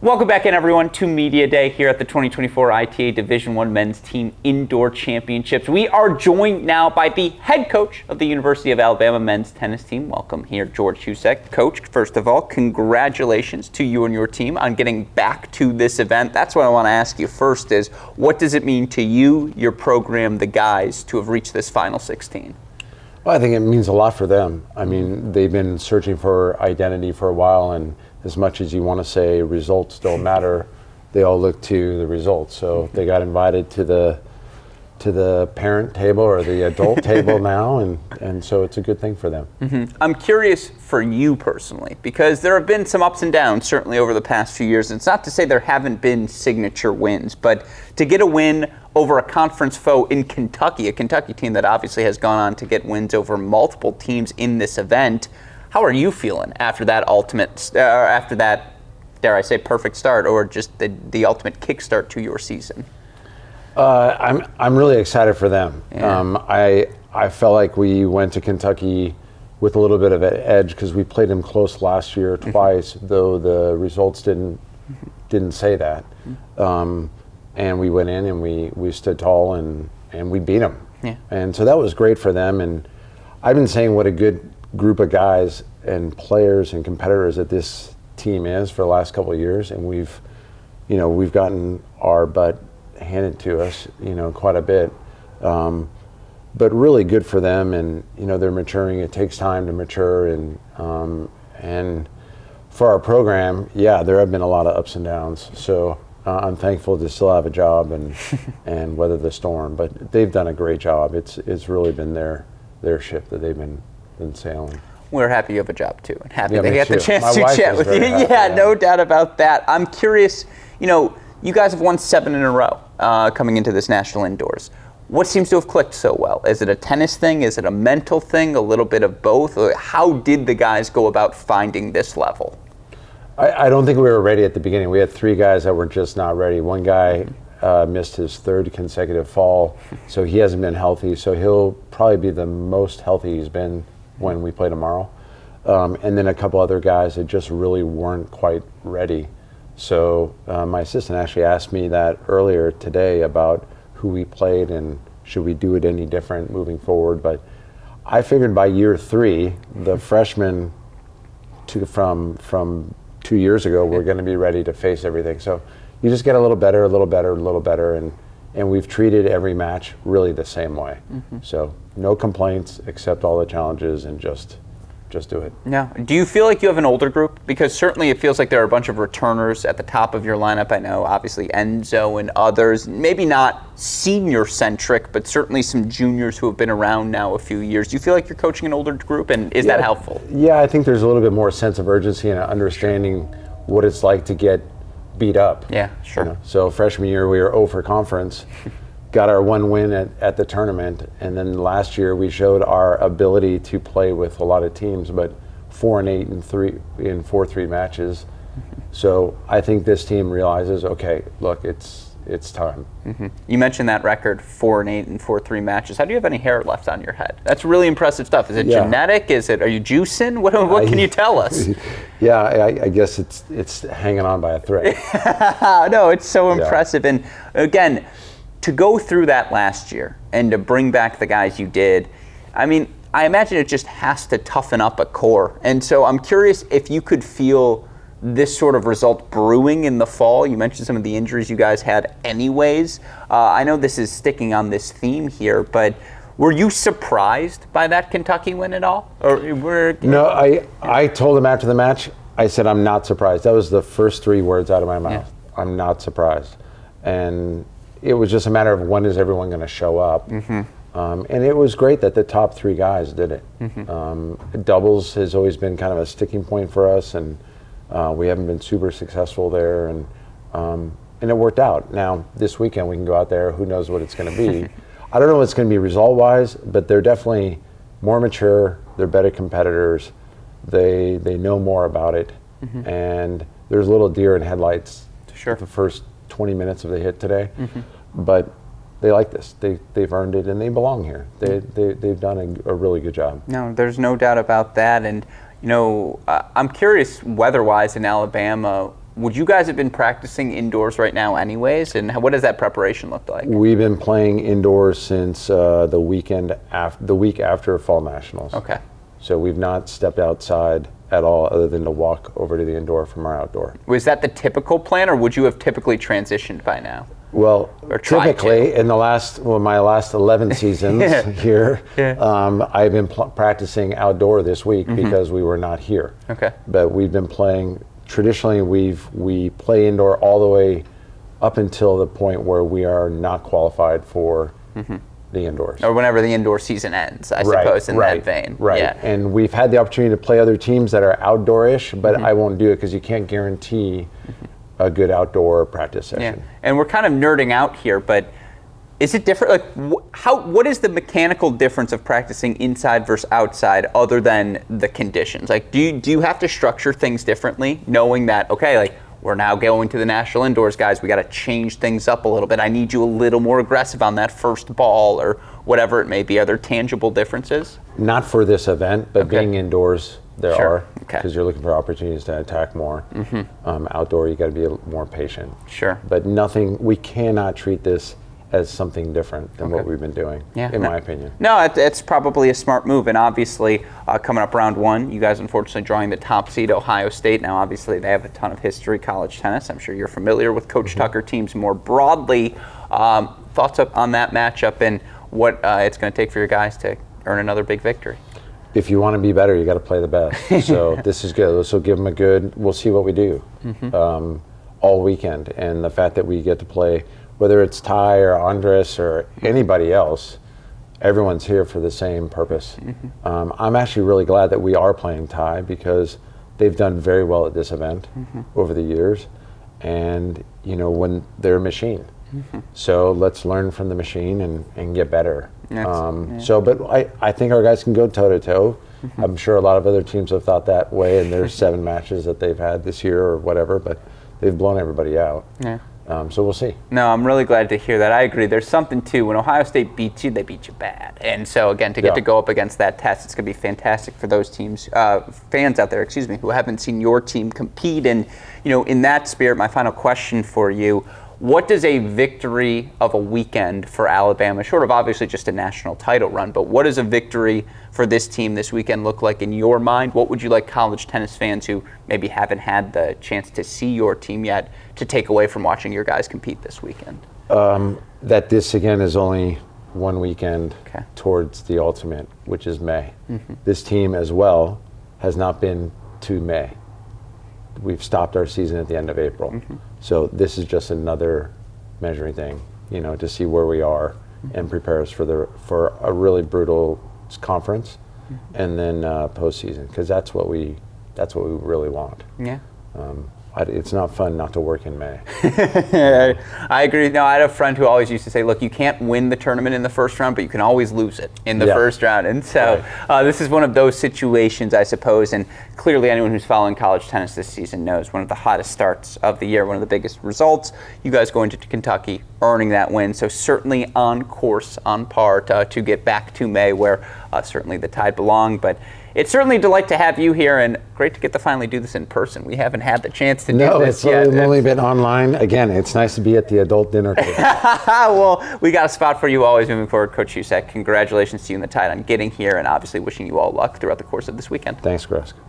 Welcome back in, everyone, to Media Day here at the 2024 ITA Division I Men's Team Indoor Championships. We are joined now by the head coach of the University of Alabama men's tennis team. Welcome here, George Husack. Coach, first of all, congratulations to you and your team on getting back to this event. That's what I want to ask you first is, what does it mean to you, your program, the guys, to have reached this Final 16? Well, I think it means a lot for them. I mean, they've been searching for identity for a while, and as much as you want to say results don't matter, they all look to the results. So they got invited to the parent table or the adult table now, and so it's a good thing for them. Mm-hmm. I'm curious for you personally, because there have been some ups and downs certainly over the past few years. And it's not to say there haven't been signature wins, but to get a win over a conference foe in Kentucky, a Kentucky team that obviously has gone on to get wins over multiple teams in this event, how are you feeling after that after that, dare I say, perfect start, or just the ultimate kickstart to your season? I'm really excited for them. Yeah. I felt like we went to Kentucky with a little bit of an edge because we played them close last year twice, though the results didn't say that. And we went in and we stood tall and we beat them. Yeah. And so that was great for them. And I've been saying what a good group of guys and players and competitors that this team is for the last couple of years, and we've gotten our butt handed to us, quite a bit, but really good for them, and they're maturing. It takes time to mature, and for our program, there have been a lot of ups and downs. So I'm thankful to still have a job and weather the storm. But they've done a great job. It's really been their ship that they've been sailing. We're happy you have a job too, and happy they get the chance My to wife chat is with you. very happy, Yeah, no doubt about that. I'm curious, you guys have won 7 in a row coming into this national indoors. What seems to have clicked so well? Is it a tennis thing? Is it a mental thing? A little bit of both? How did the guys go about finding this level? I don't think we were ready at the beginning. We had 3 guys that were just not ready. One guy missed his 3rd consecutive fall, so he hasn't been healthy. So he'll probably be the most healthy he's been when we play tomorrow. And then a couple other guys that just really weren't quite ready. So my assistant actually asked me that earlier today about who we played and should we do it any different moving forward. But I figured by year 3, the freshmen from 2 years ago were going to be ready to face everything. So you just get a little better, and we've treated every match really the same way. So no complaints, accept all the challenges, and just do it. Now, do you feel like you have an older group? Because certainly it feels like there are a bunch of returners at the top of your lineup. I know, obviously, Enzo and others, maybe not senior-centric, but certainly some juniors who have been around now a few years. Do you feel like you're coaching an older group, and is that helpful? Yeah, I think there's a little bit more sense of urgency and understanding what it's like to get beat up. Yeah, sure. So freshman year, we were 0 for conference. Got our 1 win at the tournament, and then last year we showed our ability to play with a lot of teams, but 4-8 in 4-3 matches. So I think this team realizes, okay, look, it's time. You mentioned that record, 4-8 in 4-3 matches. How do you have any hair left on your head? That's really impressive stuff. Is it genetic? Are you juicing? What can you tell us? Yeah, I guess it's hanging on by a thread. No, it's so impressive. And again, to go through that last year and to bring back the guys you did, I mean, I imagine it just has to toughen up a core. And so I'm curious if you could feel this sort of result brewing in the fall. You mentioned some of the injuries you guys had anyways. I know this is sticking on this theme here, but were you surprised by that Kentucky win at all? No, I told him after the match, I said, I'm not surprised. That was the first 3 words out of my mouth. Yeah. I'm not surprised. And it was just a matter of when is everyone going to show up. And it was great that the top 3 guys did it. Doubles has always been kind of a sticking point for us, and we haven't been super successful there, and it worked out. Now, this weekend we can go out there, who knows what it's going to be. I don't know what it's going to be result-wise, but they're definitely more mature, they're better competitors, they know more about it, and there's a little deer in headlights the first 20 minutes of the hit today, but they like this. They've earned it, and they belong here. They've done a really good job. No, there's no doubt about that. And I'm curious, weather-wise in Alabama, would you guys have been practicing indoors right now anyways? And what does that preparation look like? We've been playing indoors since the week after Fall Nationals. Okay. So we've not stepped outside at all other than to walk over to the indoor from our outdoor. Was that the typical plan, or would you have typically transitioned by now? Well, typically in my last 11 seasons here, I've been practicing outdoor this week because we were not here. Okay. But we've been playing, traditionally we play indoor all the way up until the point where we are not qualified for the indoors. Or whenever the indoor season ends, I suppose, in that vein. Right. Yeah. And we've had the opportunity to play other teams that are outdoor-ish, but I won't do it because you can't guarantee a good outdoor practice session. Yeah. And we're kind of nerding out here, but is it different? Like, what is the mechanical difference of practicing inside versus outside, other than the conditions? Like, do you have to structure things differently, knowing that, okay, like, we're now going to the national indoors, guys, we got to change things up a little bit. I need you a little more aggressive on that first ball, or whatever it may be. Are there tangible differences? Not for this event, but being indoors, there are, Okay. because you're looking for opportunities to attack more. Outdoor, you got to be more patient. Sure. But we cannot treat this as something different than what we've been doing, in my opinion. No, it's probably a smart move. And obviously, coming up round one, you guys unfortunately drawing the top seed, Ohio State. Now, obviously, they have a ton of history, college tennis. I'm sure you're familiar with Coach Tucker teams more broadly. Thoughts on that matchup and what it's going to take for your guys to earn another big victory? If you want to be better, you got to play the best. So this is good. This will give them we'll see what we do all weekend. And the fact that we get to play, whether it's Ty or Andres or anybody else, everyone's here for the same purpose. I'm actually really glad that we are playing Ty, because they've done very well at this event over the years. And, when they're a machine. So let's learn from the machine and get better. But I think our guys can go toe-to-toe. I'm sure a lot of other teams have thought that way in their 7 matches that they've had this year or whatever, but they've blown everybody out. Yeah. So we'll see. No, I'm really glad to hear that. I agree. There's something, too. When Ohio State beats you, they beat you bad. And so, again, to get to go up against that test, it's going to be fantastic for those teams, fans out there, who haven't seen your team compete. And, in that spirit, my final question for you, what does a victory of a weekend for Alabama, short of obviously just a national title run, but what does a victory for this team this weekend look like in your mind? What would you like college tennis fans who maybe haven't had the chance to see your team yet to take away from watching your guys compete this weekend? That this, again, is only one weekend towards the ultimate, which is May. This team as well has not been to May. We've stopped our season at the end of April. So this is just another measuring thing, to see where we are and prepare us for a really brutal conference and then postseason, because that's what we really want. Yeah. It's not fun not to work in May. I agree. No, I had a friend who always used to say, look, you can't win the tournament in the first round, but you can always lose it in the first round. And so this is one of those situations, I suppose. And clearly anyone who's following college tennis this season knows one of the hottest starts of the year, one of the biggest results. You guys going to Kentucky, earning that win. So certainly on course, on par to get back to May, where certainly the Tide belong. But it's certainly a delight to have you here, and great to get to finally do this in person. We haven't had the chance to do this yet. No, it's only been online. Again, it's nice to be at the adult dinner table. Well, we got a spot for you always moving forward, Coach Husack. Congratulations to you and the Tide on getting here, and obviously wishing you all luck throughout the course of this weekend. Thanks, Gruskin.